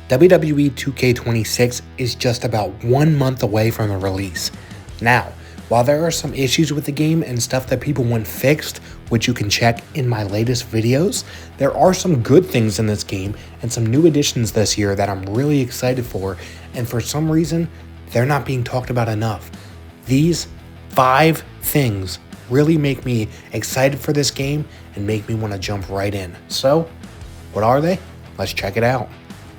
WWE 2K26 is just about 1 month away from the release. Now, while there are some issues with the game and stuff that people want fixed, which you can check in my latest videos, there are some good things in this game and some new additions this year that I'm really excited for, and for some reason, they're not being talked about enough. These 5 things really make me excited for this game and make me want to jump right in. So, what are they? Let's check it out.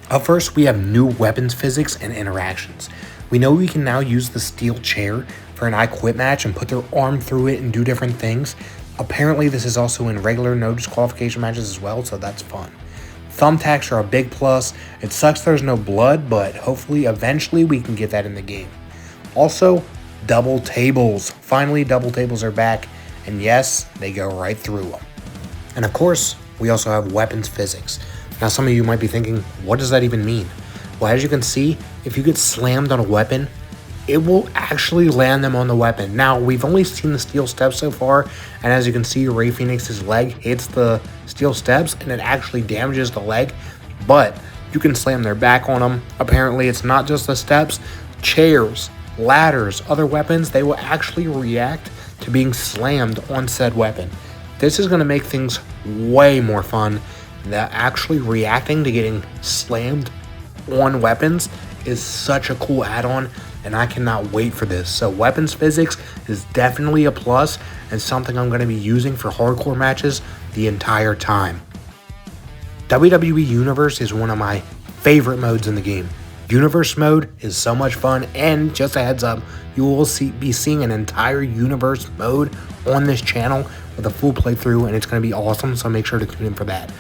Up first, we have new weapons physics and interactions. We know we can now use the steel chair for an I Quit match and put their arm through it and do different things. Apparently, this is also in regular no disqualification matches as well, so that's fun. Thumbtacks are a big plus. It sucks there's no blood, but hopefully, eventually, we can get that in the game. Also, double tables. Finally, double tables are back, and yes, they go right through them. And of course, we also have weapons physics. Now, some of you might be thinking, what does that even mean? Well, as you can see, if you get slammed on a weapon, it will actually land them on the weapon. Now, we've only seen the steel steps so far, and as you can see, Rey Fenix's leg hits the steel steps, and it actually damages the leg, but you can slam their back on them. Apparently, it's not just the steps, chairs, ladders, other weapons, they will actually react to being slammed on said weapon. This is going to make things way more fun. That actually reacting to getting slammed on weapons is such a cool add-on, and I cannot wait for this. So weapons physics is definitely a plus and something I'm going to be using for hardcore matches the entire time. WWE Universe is one of my favorite modes in the game. Universe mode is so much fun, and just a heads up, you will be seeing an entire Universe mode on this channel with a full playthrough, and it's going to be awesome, so make sure to tune in for that.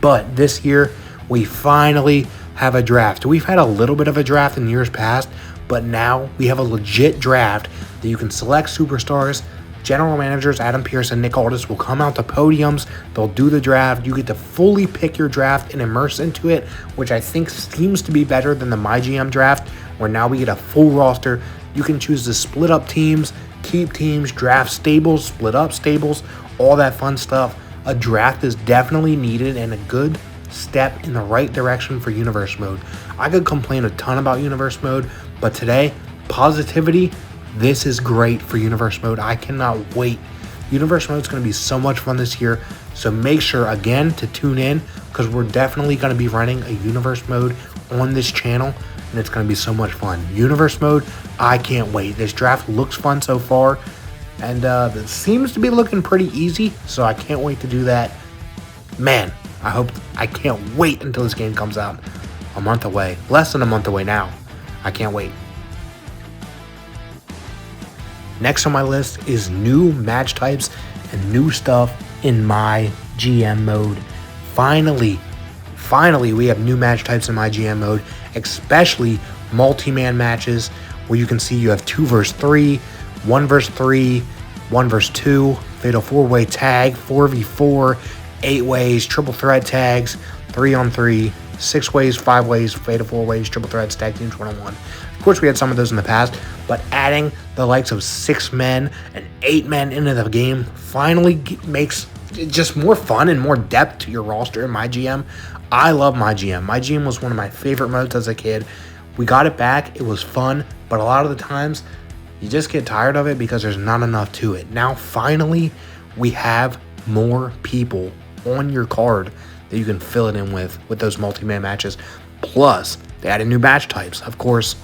But this year, we finally have a draft. We've had a little bit of a draft in years past, but now we have a legit draft that you can select superstars. General managers Adam Pearce and Nick Aldis will come out to podiums. They'll do the draft. You get to fully pick your draft and immerse into it, which I think seems to be better than the MyGM draft, where now we get a full roster. You can choose to split up teams, keep teams, draft stables, split up stables, all that fun stuff. A draft is definitely needed and a good step in the right direction for Universe mode. I could complain a ton about Universe mode, but today, positivity, this is great for Universe mode. I cannot wait. Universe mode is going to be so much fun this year, so make sure, again, to tune in, because we're definitely going to be running a Universe mode on this channel, and it's going to be so much fun. Universe mode, I can't wait. This draft looks fun so far, and it seems to be looking pretty easy, so I can't wait to do that. Man, I can't wait until this game comes out. A month away. Less than a month away now. I can't wait. Next on my list is new match types and new stuff in MyGM mode. Finally, we have new match types in MyGM mode, especially multi-man matches where you can see you have 2 versus 3, 1 versus 3, 1 versus 2, fatal 4-way tag, 4v4, 8 ways, triple threat tags, 3-on-3, 6 ways, 5 ways, fatal 4 ways, triple threats, tag teams 1-on-1. Of course, we had some of those in the past, but adding the likes of 6 men and 8 men into the game finally makes it just more fun and more depth to your roster in MyGM. I love MyGM. MyGM was one of my favorite modes as a kid. We got it back. It was fun, but a lot of the times, you just get tired of it because there's not enough to it. Now, finally, we have more people on your card that you can fill it in with those multi-man matches. Plus, they added new match types. Of course,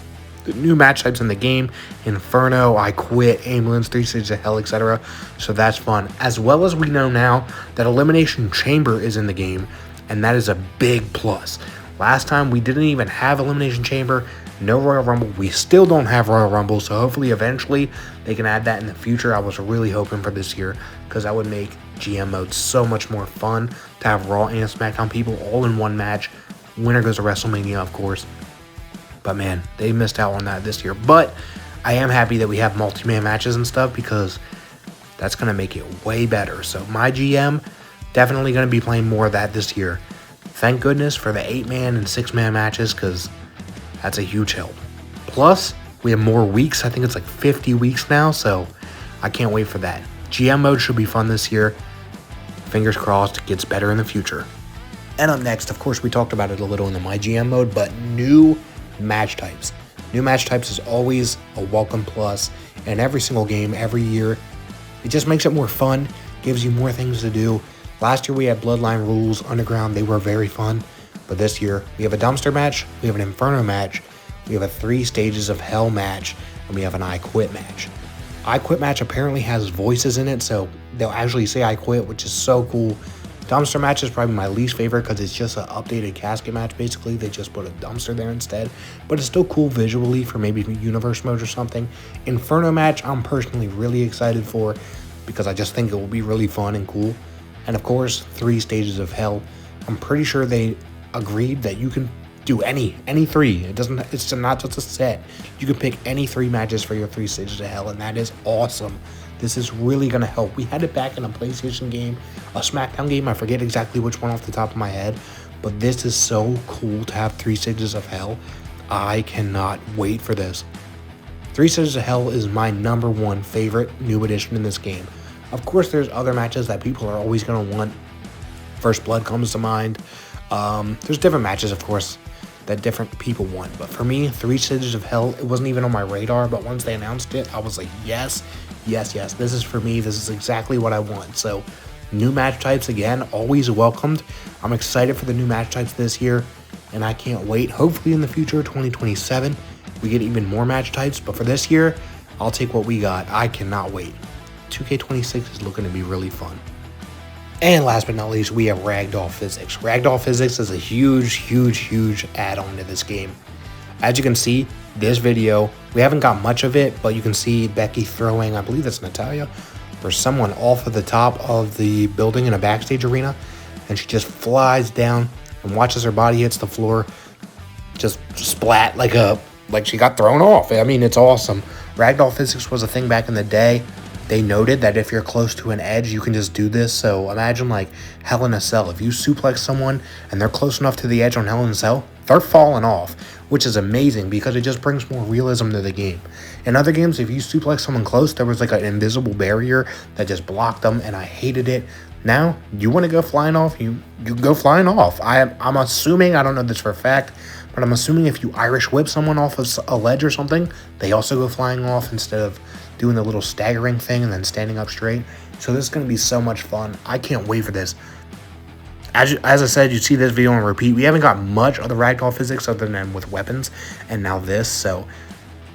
the new match types in the game, Inferno, I Quit, Ambulance, 3 Stages of Hell, etc. So that's fun. As well as we know now that Elimination Chamber is in the game, and that is a big plus. Last time, we didn't even have Elimination Chamber, no Royal Rumble. We still don't have Royal Rumble, so hopefully eventually they can add that in the future. I was really hoping for this year because that would make GM mode so much more fun to have Raw and SmackDown people all in one match. Winner goes to WrestleMania, of course. But man, they missed out on that this year. But I am happy that we have multi-man matches and stuff because that's going to make it way better. So MyGM, definitely going to be playing more of that this year. Thank goodness for the 8-man and 6-man matches because that's a huge help. Plus, we have more weeks. I think it's like 50 weeks now, so I can't wait for that. GM mode should be fun this year. Fingers crossed it gets better in the future. And up next, of course, we talked about it a little in the MyGM mode, but new match types. New match types is always a welcome plus in every single game, every year. It just makes it more fun, gives you more things to do. Last year we had Bloodline rules, Underground, they were very fun. But this year, we have a dumpster match, we have an Inferno match, we have a 3 stages of hell match, and we have an I Quit match. I Quit match apparently has voices in it, so they'll actually say I Quit, which is so cool. Dumpster match is probably my least favorite because it's just an updated casket match. Basically, they just put a dumpster there instead. But it's still cool visually for maybe universe mode or something. Inferno match, I'm personally really excited for because I just think it will be really fun and cool. And of course, 3 stages of hell. I'm pretty sure they agreed that you can do any 3. It's not just a set. You can pick any 3 matches for your 3 stages of hell, and that is awesome. This is really going to help. We had it back in a PlayStation game, a SmackDown game. I forget exactly which one off the top of my head, but this is so cool to have 3 stages of hell. I cannot wait for this. 3 stages of hell is my #1 favorite new addition in this game. Of course, there's other matches that people are always going to want. First Blood comes to mind. There's different matches, of course, that different people want. But for me, 3 stages of hell, it wasn't even on my radar. But once they announced it, I was like, yes, yes, yes. This is for me. This is exactly what I want. So new match types, again, always welcomed. I'm excited for the new match types this year. And I can't wait. Hopefully in the future, 2027, we get even more match types. But for this year, I'll take what we got. I cannot wait. 2K26 is looking to be really fun. And last but not least, we have ragdoll physics. Ragdoll physics is a huge add-on to this game. As you can see, this video, we haven't got much of it, but you can see Becky throwing, I believe that's Natalia, or someone off of the top of the building in a backstage arena, and she just flies down and watches her body hits the floor, just splat like she got thrown off. I mean, it's awesome. Ragdoll physics was a thing back in the day. They noted that if you're close to an edge, you can just do this. So imagine like Hell in a Cell. If you suplex someone and they're close enough to the edge on Hell in a Cell, they're falling off, which is amazing because it just brings more realism to the game. In other games, if you suplex someone close, there was like an invisible barrier that just blocked them, and I hated it. Now, you want to go flying off, you go flying off. I'm assuming, I don't know this for a fact, but I'm assuming if you Irish whip someone off of a ledge or something, they also go flying off instead of doing the little staggering thing and then standing up straight. So this is going to be so much fun. I can't wait for this. As I said, you see this video on repeat. We haven't got much of the ragdoll physics other than with weapons, and now this. So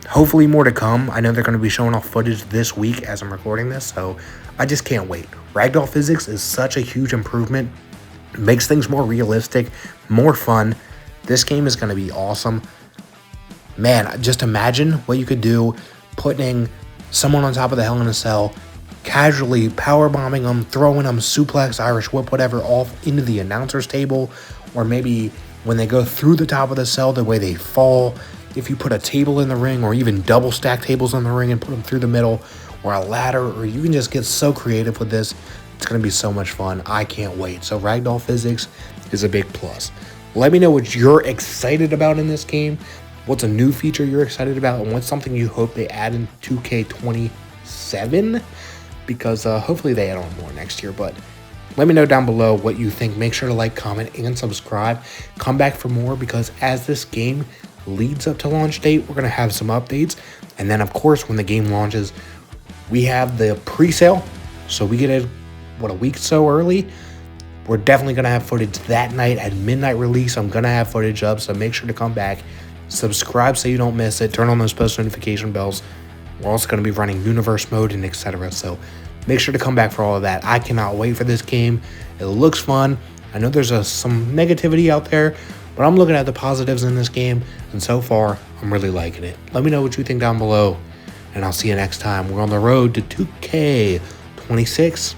hopefully more to come. I know they're going to be showing off footage this week as I'm recording this, so I just can't wait. Ragdoll physics is such a huge improvement. It makes things more realistic, more fun. This game is going to be awesome. Man, just imagine what you could do putting someone on top of the Hell in a Cell, casually power bombing them, throwing them, suplex, Irish whip, whatever, off into the announcer's table, or maybe when they go through the top of the cell, the way they fall. If you put a table in the ring, or even double stack tables in the ring and put them through the middle, or a ladder, or you can just get so creative with this. It's going to be so much fun. I can't wait. So ragdoll physics is a big plus. Let me know what you're excited about in this game. What's a new feature you're excited about, and what's something you hope they add in 2K27? Because hopefully they add on more next year. But let me know down below what you think. Make sure to like, comment, and subscribe. Come back for more, because as this game leads up to launch date, we're going to have some updates. And then, of course, when the game launches, we have the pre-sale. So we get it, a week so early. We're definitely going to have footage that night at midnight release. I'm going to have footage up, so make sure to come back. Subscribe so you don't miss it. Turn on those post notification bells. We're also going to be running universe mode and etc. So make sure to come back for all of that. I cannot wait for this game. It looks fun. I know there's some negativity out there, but I'm looking at the positives in this game, and so far, I'm really liking it. Let me know what you think down below, and I'll see you next time. We're on the road to 2K26.